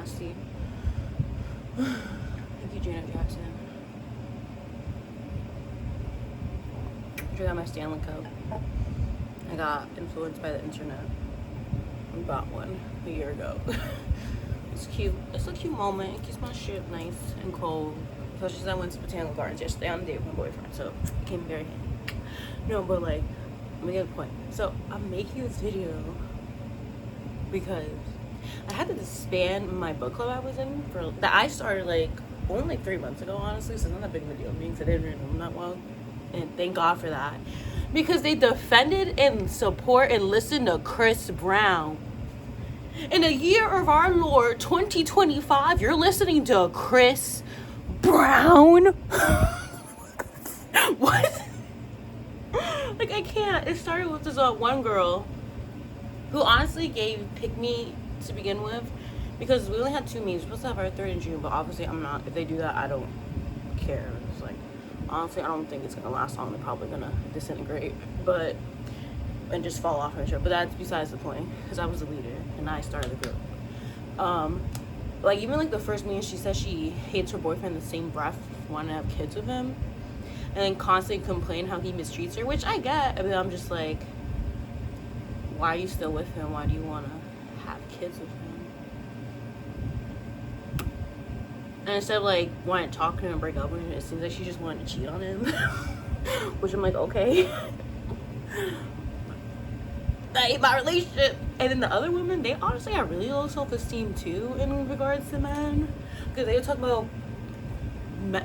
nasty. Thank you, Janet Jackson. I got my Stanley Cup. I got influenced by the internet. I bought one a year ago. It's cute. It's a cute moment. It keeps my shit nice and cold. Especially since I went to Botanical Gardens yesterday on a date with my boyfriend, so it came very handy. No, but like, let me get a point. So I'm making this video because I had to disband my book club I was in for that I started like only like 3 months ago, honestly. So it's not that big of a deal. Means I didn't really know them that well, and thank God for that, because they defended and support and listened to Chris Brown. In the year of our Lord 2025, you're listening to Chris Brown? What? Like, I can't. It started with this one girl who honestly picked me to begin with, because we only had 2 meetings. We're supposed to have our 3rd in June, but obviously I'm not. If they do that, I don't care. It's like, honestly, I don't think it's gonna last long. They're probably gonna disintegrate, and just fall off and shit. But that's besides the point, because I was the leader and I started the group. Like, even like the first meeting, she said she hates her boyfriend in the same breath, wanting to have kids with him, and then constantly complain how he mistreats her, which I get. I mean, I'm just like, why are you still with him? Why do you want to have kids with him? And instead of like wanting to talk to him and break up with him, it seems like she just wanted to cheat on him. Which I'm like, okay. I hate my relationship. And then the other women, they honestly have really low self-esteem too in regards to men, because they would talk about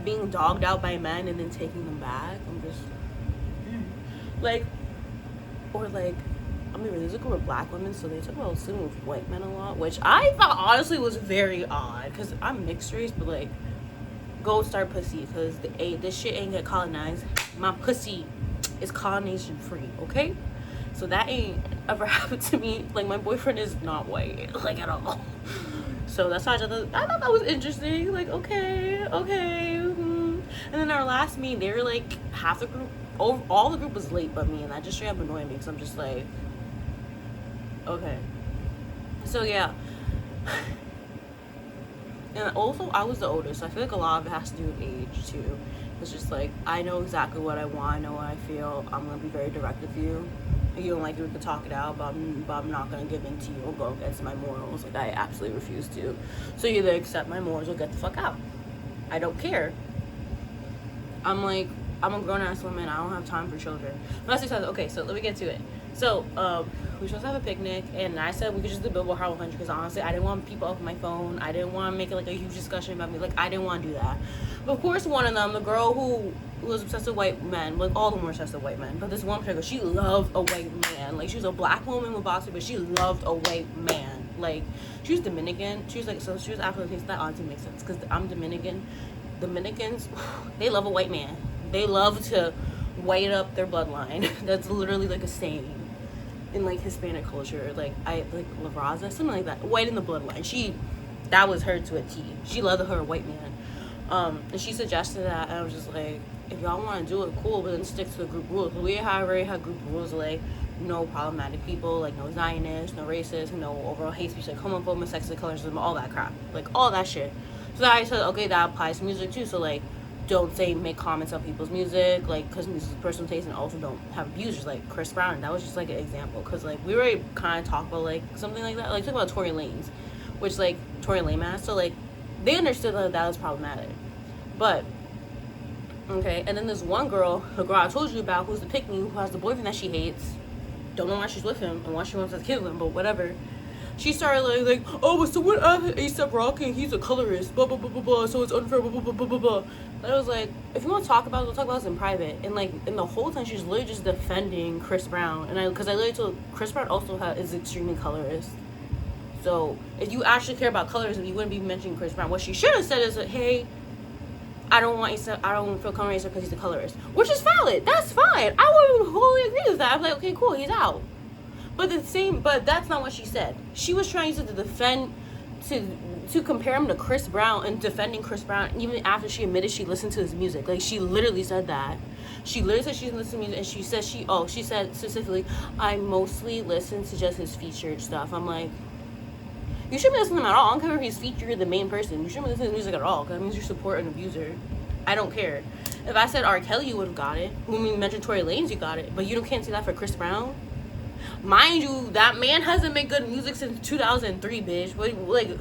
being dogged out by men and then taking them back. I'm just like, or like, I mean, there's a group of black women, so they talk about sleeping with white men a lot, which I thought honestly was very odd, because I'm mixed race, but like, gold star pussy, because this shit ain't get colonized. My pussy is colonization free, okay? So that ain't ever happened to me. Like, my boyfriend is not white, like, at all. So that's why I thought that was interesting. Like, okay. And then our last meeting, they were like, half the group, all the group was late but me, and that just straight up annoyed me, because I'm just like, okay. So yeah. And also, I was the oldest, so I feel like a lot of it has to do with age too. It's just like, I know exactly what I want, I know what I feel. I'm gonna be very direct with you. If you don't like it, we can talk it out, but I'm not gonna give in to you or go against my morals. Like, I absolutely refuse to. So you either accept my morals or get the fuck out. I don't care. I'm like, I'm a grown-ass woman. I don't have time for children. But that's exciting. Okay, so let me get to it. So, we were supposed to have a picnic, and I said we could just do Billboard Hot 100, because honestly, I didn't want people off my phone. I didn't want to make it like a huge discussion about me. Like, I didn't want to do that. But of course, one of them, the girl who was obsessed with white men, like, all of them were obsessed with white men, but this one particular, she loved a white man. Like, she was a black woman with boxer, but she loved a white man. Like, she was Dominican. She was like, so she was African. So that honestly makes sense, because I'm Dominican. Dominicans, they love a white man. They love to white up their bloodline. That's literally like a saying in like Hispanic culture. Like, La Raza, something like that. White in the bloodline. That was her to a T. She loved her white man. And she suggested that, and I was just like, if y'all want to do it, cool, but then stick to the group rules. We already had group rules, like, no problematic people, like, no Zionists, no racists, no overall hate speech, like homophobia, sexist colorism, all that crap, like, all that shit. So I said, okay, that applies to music too. So like, don't make comments on people's music, like, because music is personal taste, and also don't have abusers like Chris Brown. That was just like an example, because like, we were kind of talk about like something like that, like talk about Tory Lanez, which like Tory Lanez, so like, they understood that was problematic. But okay, and then there's one girl, the girl I told you about, who's the pick-me, who has the boyfriend that she hates, don't know why she's with him and why she wants to kill him, but whatever. She started like, oh, but so what? A$AP Rocky, he's a colorist, blah blah blah blah blah. So it's unfair, blah blah blah blah blah blah. And I was like, if you want to talk about it, we'll talk about this in private. And like, in the whole time, she's literally just defending Chris Brown. And because I literally told Chris Brown also is extremely colorist. So if you actually care about colorism, you wouldn't be mentioning Chris Brown. What she should have said is, hey, I don't feel comfortable with because he's a colorist, which is valid. That's fine. I would wholly agree with that. I'm like, okay, cool, he's out. But that's not what she said. She was trying to defend, to compare him to Chris Brown, and defending Chris Brown even after she admitted she listened to his music. Like, she literally said that. She literally said she listened to music, and she said specifically, I mostly listen to just his featured stuff. I'm like, You shouldn't listen to him at all. I don't care if he's featured the main person. You shouldn't listen to his music at all, because that means you support an abuser. I don't care. If I said R. Kelly, you would have got it. When we mentioned Tory Lanez, you got it. But you can't say that for Chris Brown. Mind you, that man hasn't made good music since 2003, bitch. Like,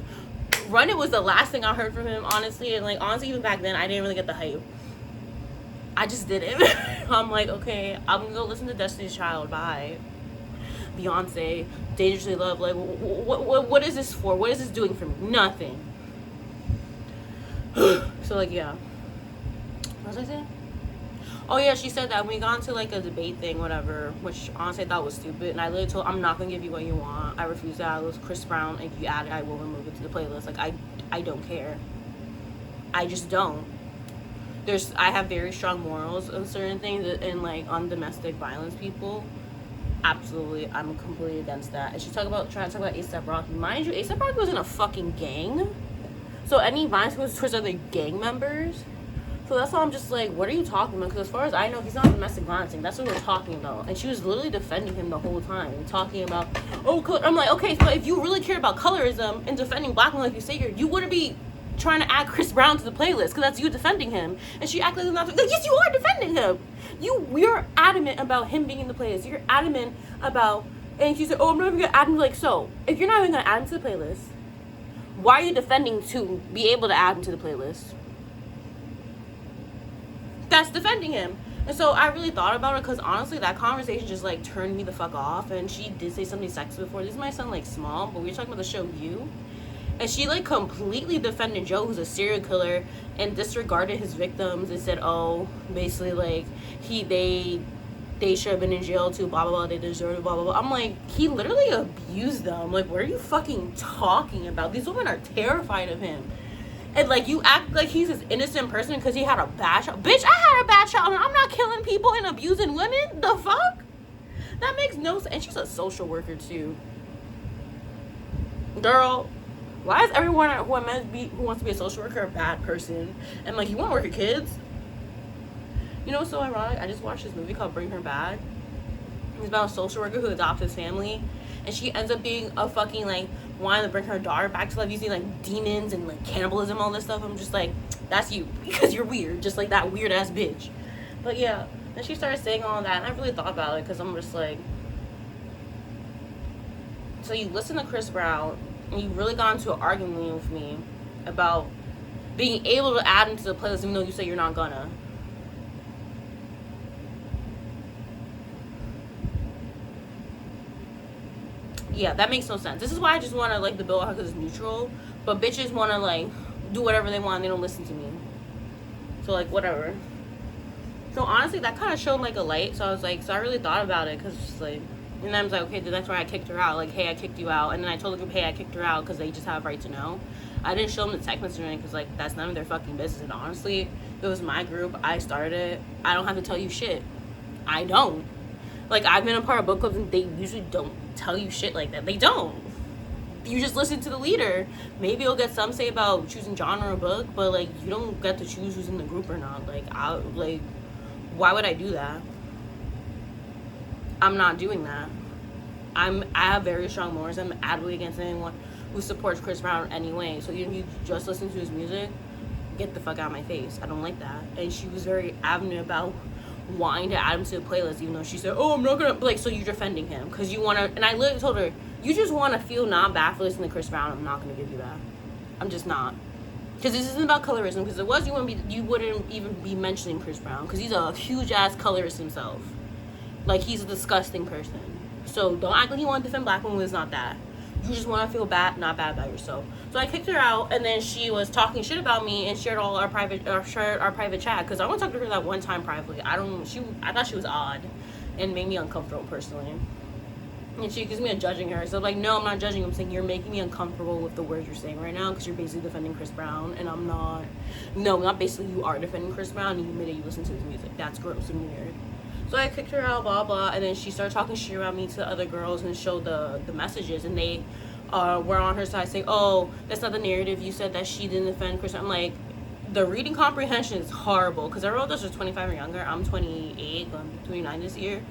Run It was the last thing I heard from him, honestly. And, like, honestly, even back then, I didn't really get the hype. I just didn't. I'm like, okay, I'm gonna go listen to Destiny's Child. Bye. Beyonce, Dangerously Loved. Like, what is this for? What is this doing for me? Nothing. So, like, yeah. What was I saying? Oh, yeah, she said that we got into, like, a debate thing, whatever, which honestly I thought was stupid. And I literally told her, I'm not gonna give you what you want. I refuse to add it with Chris Brown. If you add it, I will remove it to the playlist. Like, I don't care. I just don't. I have very strong morals on certain things, and, like, on domestic violence people. Absolutely, I'm completely against that. And she's trying to talk about A$AP Rocky. Mind you, A$AP Rocky was in a fucking gang. So any violence was towards other gang members. So that's why I'm just like, what are you talking about? Because as far as I know, he's not domestic violence. That's what we're talking about. And she was literally defending him the whole time. Talking about, I'm like, okay, so if you really care about colorism and defending black men like you say here, you wouldn't be trying to add Chris Brown to the playlist, because that's you defending him. And she acted like, yes, you are defending him. We're adamant about him being in the playlist. You're adamant about, and she said, I'm not even gonna add him. Like, so if you're not even gonna add him to the playlist, why are you defending to be able to add him to the playlist? That's defending him. And so I really thought about it, because honestly that conversation just like turned me the fuck off. And she did say something sexist before. This might sound like small, but we were talking about the show You. And she, like, completely defended Joe, who's a serial killer, and disregarded his victims and said, basically, like, they should have been in jail, too, blah, blah, blah, they deserve it, blah, blah, blah. I'm like, he literally abused them. Like, what are you fucking talking about? These women are terrified of him. And, like, you act like he's this innocent person because he had a bad child. Bitch, I had a bad child, and I'm not killing people and abusing women? The fuck? That makes no sense. And she's a social worker, too. Girl. Why is everyone who wants to be a social worker a bad person? And, like, you want to work with kids? You know what's so ironic? I just watched this movie called Bring Her Back. It's about a social worker who adopts his family. And she ends up being a fucking, like, wanting to bring her daughter back to life using, like, demons and, like, cannibalism and all this stuff. I'm just like, that's you. Because you're weird. Just like that weird-ass bitch. But, yeah. Then she started saying all that. And I really thought about it, because I'm just like... So you listen to Chris Brown... And you really got into an argument with me about being able to add him to the playlist even though you say you're not gonna. Yeah, that makes no sense. This is why I just want to, like, the bill out because it's neutral. But bitches want to, like, do whatever they want and they don't listen to me. So, like, whatever. So, honestly, that kind of showed, like, a light. So, I was like, so I really thought about it because it's just, like... And I was like, okay, that's why I kicked her out. Like, hey, I kicked you out. And then I told the group, hey, I kicked her out because they just have a right to know. I didn't show them the text messaging because, like, that's none of their fucking business. And honestly, it was my group. I started it. I don't have to tell you shit. I don't. Like, I've been a part of book clubs and they usually don't tell you shit like that. They don't. You just listen to the leader. Maybe you'll get some say about choosing genre or book, but, like, you don't get to choose who's in the group or not. Like, why would I do that? I'm not doing that. I have very strong morals. I'm adamantly against anyone who supports Chris Brown anyway. So you just listen to his music, get the fuck out of my face. I don't like that. And she was very adamant about wanting to add him to the playlist, even though she said, I'm not gonna, like, so you're defending him because you want to. And I literally told her, you just want to feel not bad for listening to Chris Brown. I'm not gonna give you that. I'm just not. Because this isn't about colorism. Because if it was, you wouldn't even be mentioning Chris Brown because he's a huge ass colorist himself. Like, he's a disgusting person. So don't act like you want to defend black women. It's not that. You just want to feel bad, not bad about yourself. So I kicked her out, and then she was talking shit about me and shared all our private chat because I want to talk to her that one time privately. I thought she was odd, and made me uncomfortable personally. And she accused me of judging her. So, like, no, I'm not judging. I'm saying you're making me uncomfortable with the words you're saying right now because you're basically defending Chris Brown, and I'm not. No, not basically. You are defending Chris Brown, and you admitted you listen to his music. That's gross and weird. So I kicked her out, blah, blah, and then she started talking shit about me to other girls and showed the messages, and they were on her side saying, that's not the narrative. You said that she didn't defend Chris. I'm like, the reading comprehension is horrible because everyone else is 25 or younger. I'm 28, I'm 29 this year.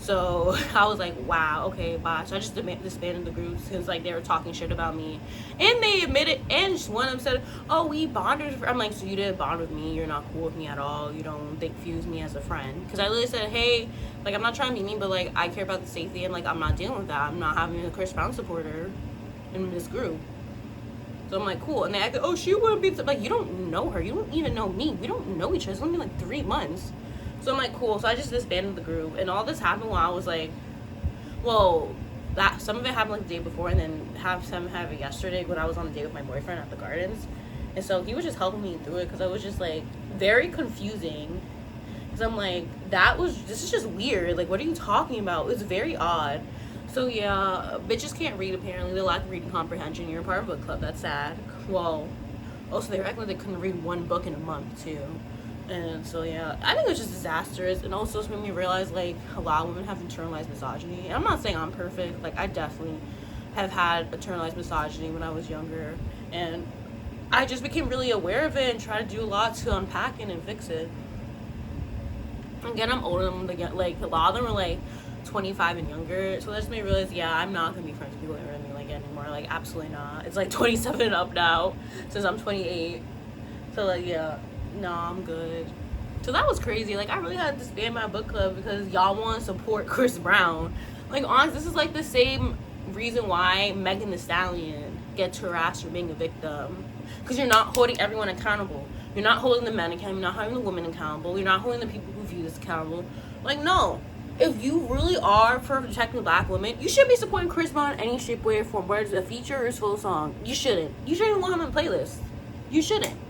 So I was like, wow, okay, bye. So I just disbanded the groups because like they were talking shit about me, and they admitted. And one of them said, "Oh, we bonded." I'm like, so you didn't bond with me? You're not cool with me at all. You don't fuse me as a friend? Because I literally said, hey, like I'm not trying to be mean, but like I care about the safety, and like I'm not dealing with that. I'm not having a Chris Brown supporter in this group. So I'm like, cool. And they acted, oh, she wouldn't be like, you don't know her. You don't even know me. We don't know each other. It's only been like 3 months. So I'm like, cool. So I just disbanded the group, and all this happened while I was like, well, that some of it happened like the day before, and then some happened yesterday when I was on a date with my boyfriend at the gardens, and so he was just helping me through it because I was just like very confusing. Because I'm like, this is just weird. Like, what are you talking about? It's very odd. So yeah, bitches can't read apparently. They lack reading comprehension. You're a part of a book club. That's sad. Well, also they were acting like they couldn't read one book in a month too. And so yeah, I think it was just disastrous, and also it's made me realize like a lot of women have internalized misogyny. And I'm not saying I'm perfect. Like I definitely have had internalized misogyny when I was younger, and I just became really aware of it and tried to do a lot to unpack it and fix it. Again, I'm older than them. Like a lot of them are like 25 and younger, so that just made me realize, yeah, I'm not gonna be friends with people younger than me like anymore. Like absolutely not. It's like 27 and up now since I'm 28. So like yeah. No, I'm good. So that was crazy. Like I really had to disband my book club because y'all want to support Chris Brown. Like honestly, this is like the same reason why Megan Thee Stallion gets harassed for being a victim. Because you're not holding everyone accountable. You're not holding the men accountable. You're not holding the women accountable. You're not holding the people who view this accountable. Like no. If you really are for protecting black women, you should be supporting Chris Brown in any shape, way, or form. Whether it's a feature or a full song. You shouldn't. You shouldn't want him in playlists. You shouldn't.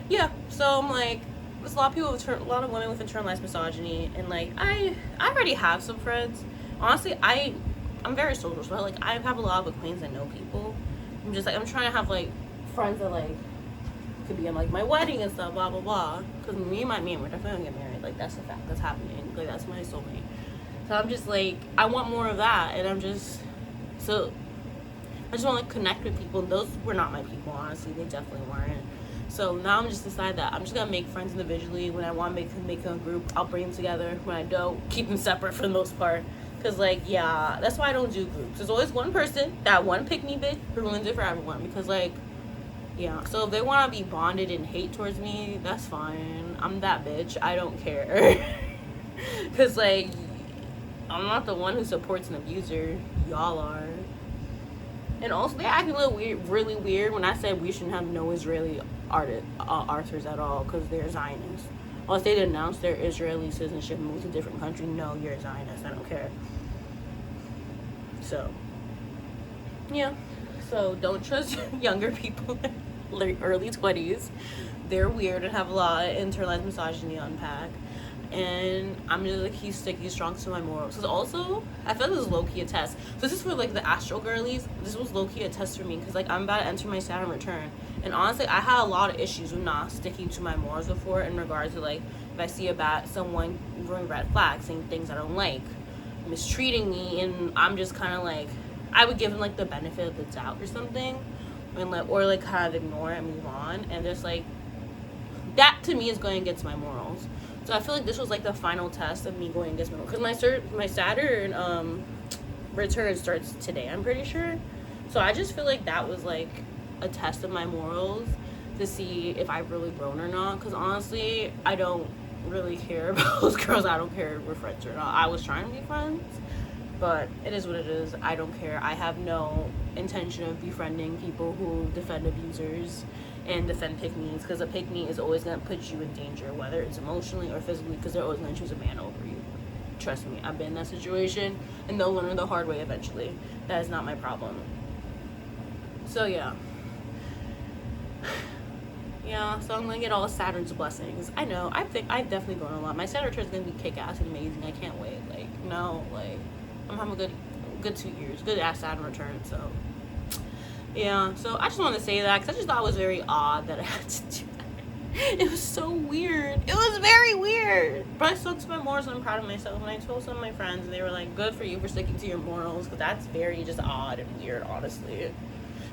Yeah, so I'm like, there's a lot of people with a lot of women with internalized misogyny, and like I already have some friends. Honestly, I'm very social, so like I have a lot of acquaintances that know people. I'm just like I'm trying to have like friends that like could be in like my wedding and stuff, blah blah blah. Because me and my man, we're definitely gonna get married. Like that's a fact, that's happening. Like that's my soulmate. So I'm just like I want more of that, and I just want to like connect with people. Those were not my people, honestly. They definitely weren't. So now I'm just decided that I'm just gonna make friends individually. When I want to make a group, I'll bring them together. When I don't, keep them separate for the most part. Cause like yeah, that's why I don't do groups. There's always one person, that one pick me bitch, who ruins it for everyone. Because like yeah, so if they want to be bonded and hate towards me, that's fine. I'm that bitch. I don't care. Cause like I'm not the one who supports an abuser. Y'all are. And also they acting a little weird, really weird when I said we shouldn't have no Israeli authors at all because they're Zionists. Unless they announce their Israeli citizenship and move to a different country, no, you're a Zionist. I don't care. So, yeah. So don't trust younger people in early 20s. They're weird and have a lot of internalized misogyny to unpack. And I'm just like he's sticky strong to my morals. Because also I feel like this is low-key a test. So this is for like the Astro girlies. This was low-key a test for me because like I'm about to enter my Saturn return, and honestly I had a lot of issues with not sticking to my morals before in regards to like if I see about someone throwing red flags, saying things I don't like, mistreating me, and I'm just kind of like I would give them like the benefit of the doubt or something, and like or like kind of ignore it and move on, and just like that to me is going against my morals. So I feel like this was like the final test of me going against my morals. Because my Saturn return starts today, I'm pretty sure. So I just feel like that was like a test of my morals to see if I've really grown or not. Because honestly, I don't really care about those girls. I don't care if we're friends or not. I was trying to be friends, but it is what it is. I don't care. I have no intention of befriending people who defend abusers and defend pick-me's, because a pick-me is always going to put you in danger, whether it's emotionally or physically, because they're always going to choose a man over you. Trust me, I've been in that situation, and they'll learn the hard way eventually. That is not my problem. So yeah. Yeah, so I'm going to get all Saturn's blessings. I know, I've definitely grown a lot. My Saturn return is going to be kick-ass and amazing. I can't wait. Like, no, like, I'm having a good 2 years. Good-ass Saturn return, so... Yeah, so I just wanted to say that because I just thought it was very odd that I had to do that. It was so weird. It was very weird. But I stuck to my morals and I'm proud of myself. And I told some of my friends and they were like, good for you for sticking to your morals, because that's very just odd and weird, honestly.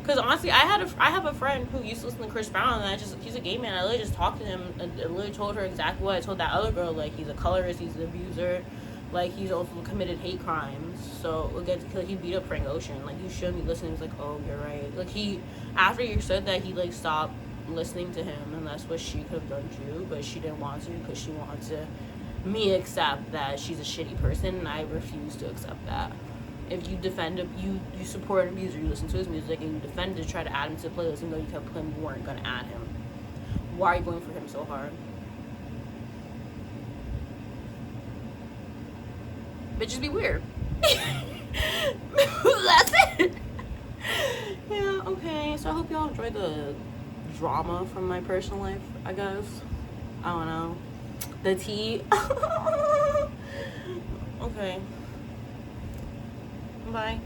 Because honestly, I have a friend who used to listen to Chris Brown, and he's a gay man. I literally just talked to him and literally told her exactly what I told that other girl. Like, he's a colorist, he's an abuser, like, he's also committed hate crimes. So like, he beat up Frank Ocean. Like, you shouldn't be listening. He's like, oh, you're right. Like, after you said that, he like stopped listening to him, and that's what she could have done too, but she didn't want to because she wanted to me accept that she's a shitty person, and I refuse to accept that. If you defend him, you support an abuser, you listen to his music, and you defend to try to add him to the playlist, even though you kept playing, you weren't gonna add him. Why are you going for him so hard? Bitches be weird. That's it. Yeah, okay. So I hope y'all enjoyed the drama from my personal life, I guess. I don't know. The tea. Okay. Bye.